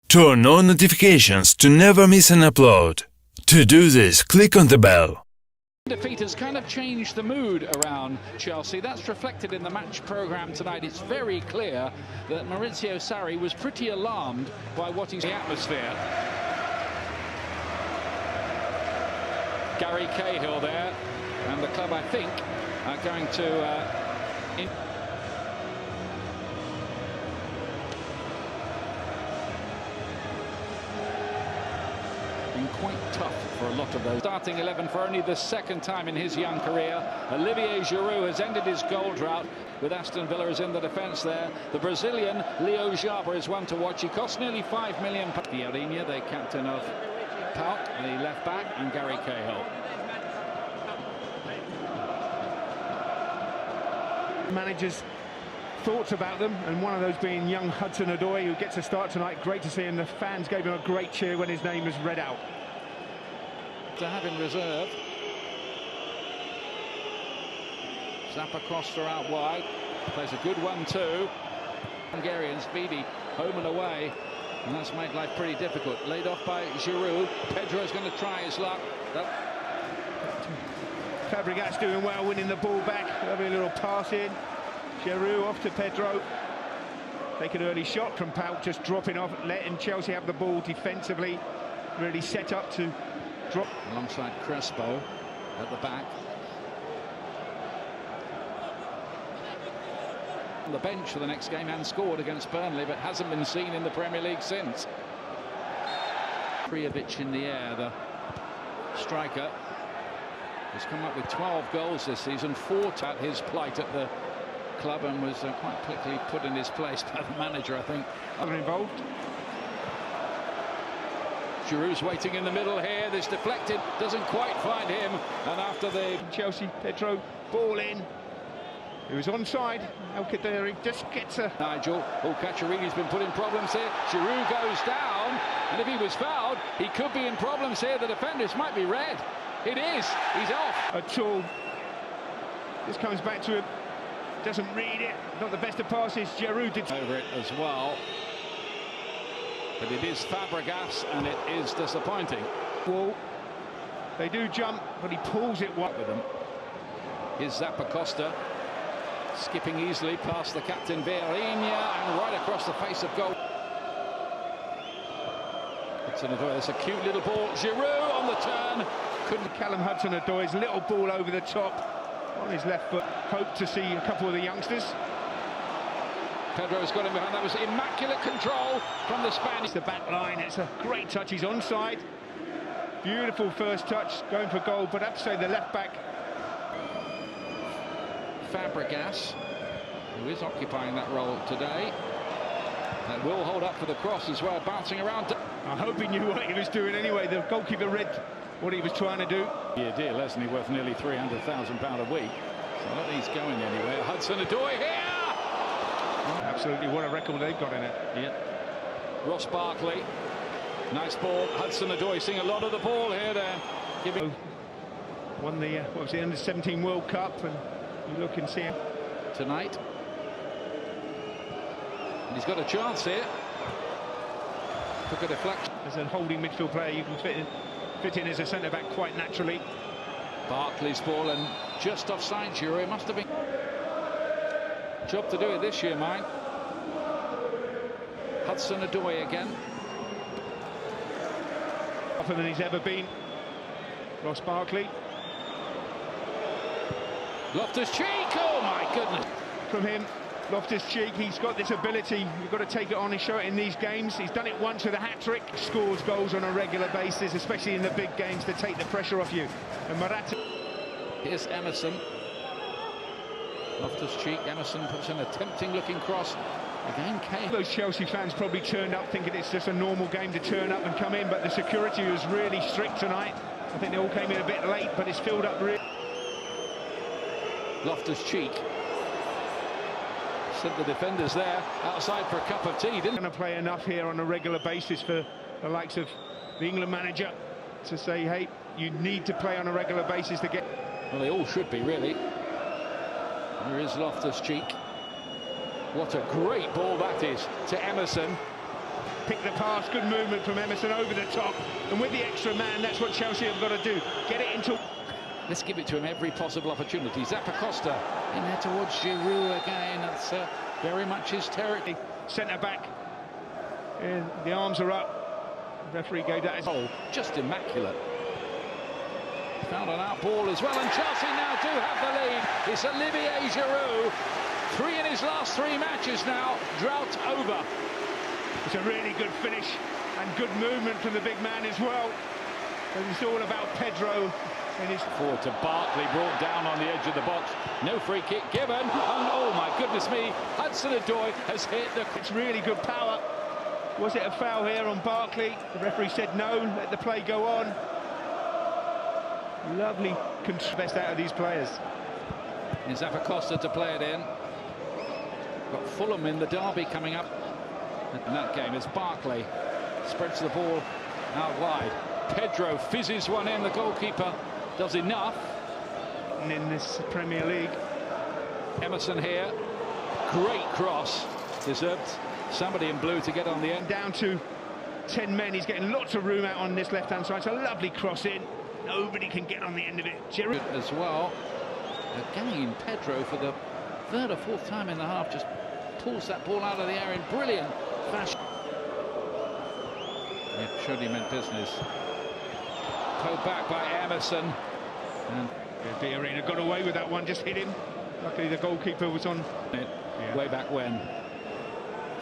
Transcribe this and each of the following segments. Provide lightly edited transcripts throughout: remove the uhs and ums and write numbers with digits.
Turn on notifications to never miss an upload. To do this, click on the bell. Defeat has kind of changed the mood around Chelsea. That's reflected in the match programme tonight. It's very clear that Maurizio Sarri was pretty alarmed by what he's in the atmosphere. Gary Cahill there, and the club, I think, are going to been quite tough for a lot of those. Starting 11 for only the second time in his young career. Olivier Giroud has ended his goal drought with Aston Villa is in the defence there. The Brazilian Leo Jarber is one to watch. He cost nearly £5 million. O'Leivie, the captain of Pauk, the left back, and Gary Cahill. Managers' thoughts about them, and one of those being young Hudson-Odoi, who gets a start tonight. Great to see him. The fans gave him a great cheer when his name was read out. To have in reserve. Zappa Costa out wide. Plays a good 1-2. Hungarian speedy, home and away. And that's made life pretty difficult. Laid off by Giroud. Pedro's going to try his luck. Fabregas doing well, winning the ball back. Lovely little pass in. Giroud off to Pedro. Take an early shot from Pauk, just dropping off, letting Chelsea have the ball defensively. Really set up to drop. Alongside Crespo at the back. On the bench for the next game and scored against Burnley, but hasn't been seen in the Premier League since. Prijovic in the air, the striker. He's come up with 12 goals this season, 4 at his plight at the club, and was quite quickly put in his place by the manager, I think. Involved. Giroud's waiting in the middle here. This deflected, doesn't quite find him. And after the Chelsea, Pedro, ball in. He was onside. El Kaderi just gets a... Nigel, Cacciarini's been put in problems here. Giroud goes down, and if he was fouled, he could be in problems here. The defenders might be red. It is. He's off. At all. This comes back to him. Doesn't read it. Not the best of passes. Giroud did over it as well. But it is Fabregas, and it is disappointing. Well, they do jump, but he pulls it wide with them. Here's Zappa Costa skipping easily past the captain O'Leivie and right across the face of goal. It's a cute little ball. Giroud on the turn. Couldn't Callum Hudson-Odoi's little ball over the top on his left foot. Hope to see a couple of the youngsters. Pedro's got him behind. That was immaculate control from the Spanish. It's the back line. It's a great touch. He's onside. Beautiful first touch, going for goal, but I have to say the left back. Fabregas, who is occupying that role today, and will hold up for the cross as well, bouncing around. I hope he knew what he was doing anyway. The goalkeeper read what he was trying to do. Yeah, deal, isn't he? Worth nearly £300,000 a week. So I don't think he's going anywhere. Hudson-Odoi here! Absolutely, what a record they've got in it. Yeah. Ross Barkley. Nice ball. Hudson-Odoi seeing a lot of the ball here. Giving... Won the, what was it, Under-17 World Cup, and you look and see him. Tonight. And he's got a chance here. Took a deflection. As a holding midfield player, you can fit in as a centre-back quite naturally. Barkley's ball, and just offside Giroud. It must have been job to do it this year, mine. Hudson-Odoi again. Tougher than he's ever been. Ross Barkley. Loftus-Cheek, oh my goodness. From him, Loftus-Cheek, he's got this ability. You've got to take it on and show it in these games. He's done it once with a hat-trick. Scores goals on a regular basis, especially in the big games, to take the pressure off you. And Morata. Here's Emerson. Loftus-Cheek, Emerson puts in a tempting-looking cross. Again, Kane. Those Chelsea fans probably turned up thinking it's just a normal game to turn up and come in, but the security was really strict tonight. I think they all came in a bit late, but it's filled up really. Loftus-Cheek sent the defenders there outside for a cup of tea. Didn't going to play enough here on a regular basis for the likes of the England manager to say, hey, you need to play on a regular basis to get. Well, they all should be, really. There is Loftus-Cheek. What a great ball that is to Emerson. Pick the pass, good movement from Emerson over the top. And with the extra man, that's what Chelsea have got to do. Get it into... Let's give it to him every possible opportunity. Zappacosta in there towards Giroud again. That's very much his territory. Centre back. And the arms are up. The referee gave that as goal. Just immaculate. Found an out ball as well, and Chelsea now do have the lead. It's Olivier Giroud. 3 in his last 3 matches now. Drought over. It's a really good finish and good movement from the big man as well. And it's all about Pedro. And his forward to Barkley, brought down on the edge of the box. No free kick given. And oh my goodness me, Hudson-Odoi has hit the... It's really good power. Was it a foul here on Barkley? The referee said no, let the play go on. Lovely best out of these players. Is Zappacosta to play it in. Got Fulham in the derby coming up in that game as Barkley spreads the ball out wide. Pedro fizzes one in, the goalkeeper does enough. And in this Premier League. Emerson here, great cross, deserved somebody in blue to get on the end. Down to 10 men, he's getting lots of room out on this left-hand side. It's a lovely cross in, nobody can get on the end of it. Jiro as well. Again, Pedro for the 3rd or 4th time in the half just pulls that ball out of the air in brilliant fashion. Yep, surely meant business. Pulled back by Emerson. And the arena got away with that one, just hit him. Luckily the goalkeeper was on it. Yeah. Way back when.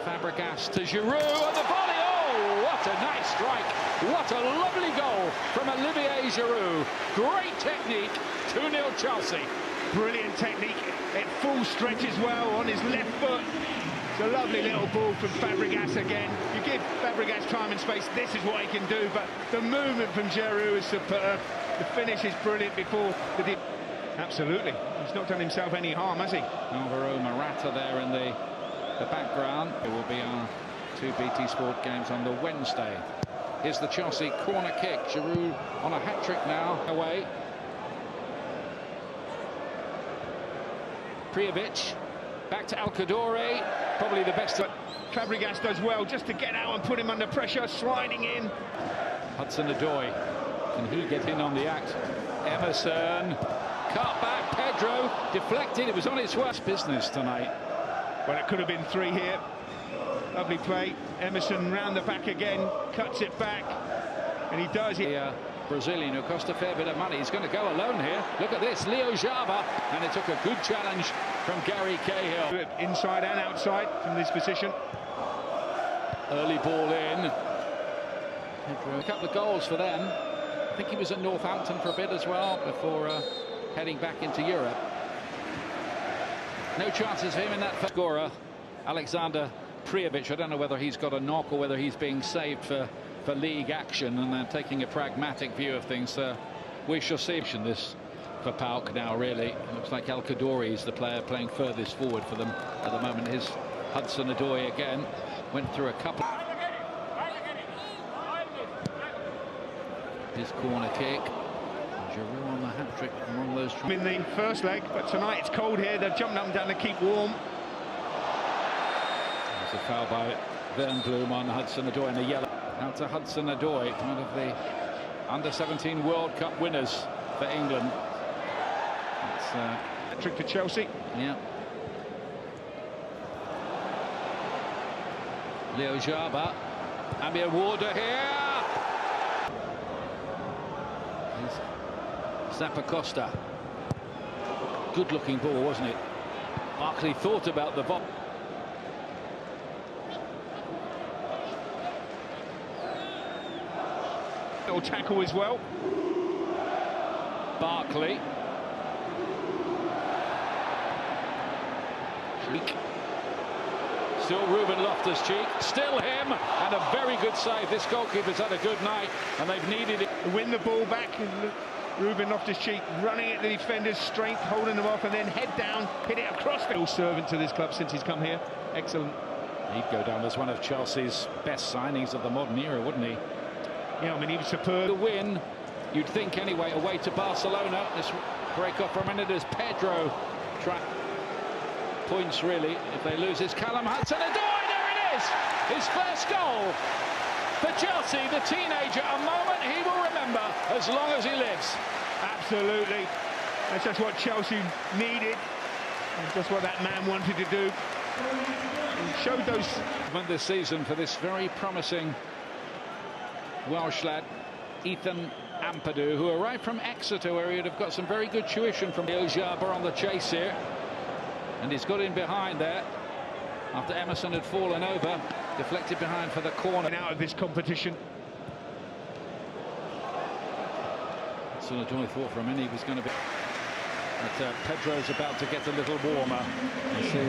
Fabregas to Giroud and the volley. Oh, what a nice strike. What a lovely goal from Olivier Giroud. Great technique. 2-0 Chelsea. Brilliant technique at full stretch as well on his left foot. It's a lovely little ball from Fabregas again. You give Fabregas time and space, this is what he can do, but the movement from Giroud is superb. The finish is brilliant before the... Absolutely. He's not done himself any harm, has he? Alvaro Morata there in the background. It will be our 2 BT Sport games on the Wednesday. Here's the Chelsea corner kick. Giroud on a hat-trick now. Away. Prijovic. Back to Al-Kadori. Probably the best. But Fabregas does well just to get out and put him under pressure. Sliding in. Hudson-Odoi. Can he get in on the act? Emerson. Cut back. Pedro. Deflected. It was on its way. Business tonight. Well, it could have been 3 here. Lovely play. Emerson round the back again, cuts it back, and he does. The Brazilian who cost a fair bit of money. He's going to go alone here. Look at this, Leo Java, and it took a good challenge from Gary Cahill. Inside and outside from this position. Early ball in. A couple of goals for them. I think he was at Northampton for a bit as well before heading back into Europe. No chances for him in that first scorer, Alexander Prijovic. I don't know whether he's got a knock or whether he's being saved for league action, and they're taking a pragmatic view of things. We shall see this for PAOK now, really. It looks like Al-Kadori is the player playing furthest forward for them at the moment. His Hudson-Odoi again went through a couple. His corner kick. Giroud on the hat-trick from one of those... In the first leg, but tonight it's cold here. They're jumping up and down to keep warm. There's a foul by Wernbloem on Hudson-Odoi in the yellow. Out to Hudson-Odoi, one of the under-17 World Cup winners for England. It's trick to Chelsea. Yeah. Leo Jaba. Amir Warder here. Zappacosta. Good-looking ball, wasn't it? Barkley thought about the ball. Little tackle as well. Barkley. Cheek. Still Ruben Loftus-Cheek. Still him. And a very good save. This goalkeeper's had a good night, and they've needed it. Win the ball back. Ruben Loftus-Cheek running at the defender's strength, holding them off, and then head down, hit it across. Still servant to this club since he's come here. Excellent. He'd go down as one of Chelsea's best signings of the modern era, wouldn't he? Yeah, I mean, he was superb. The win, you'd think anyway, away to Barcelona. This break off for a minute as Pedro points, really. If they lose, it's Callum Hudson-Odoi. There it is his first goal for Chelsea, the teenager, a moment he will remember as long as he lives. Absolutely. That's just what Chelsea needed, and just what that man wanted to do. He showed those... This season for this very promising Welsh lad, Ethan Ampadu, who arrived from Exeter, where he'd have got some very good tuition from Ojaba on the chase here. And he's got in behind there after Emerson had fallen over, deflected behind for the corner. Out of this competition. Sanadoy thought for a minute he was going to be... But Pedro's about to get a little warmer as he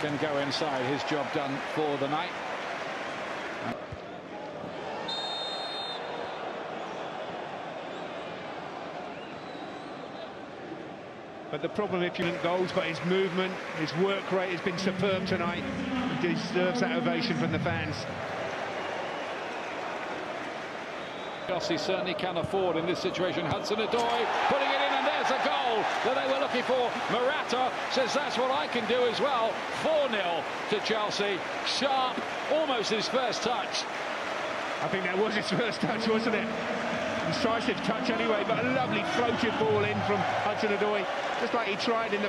can go inside. His job done for the night. But the problem, if you look at goals, but his movement, his work rate has been superb tonight. He deserves that ovation from the fans. Chelsea certainly can afford in this situation. Hudson-Odoi putting it in, and there's a goal that they were looking for. Morata says that's what I can do as well. 4-0 to Chelsea. Sharp, almost his first touch. I think that was his first touch, wasn't it? Incisive touch anyway, but a lovely floated ball in from Hudson-Odoi, just like he tried in the...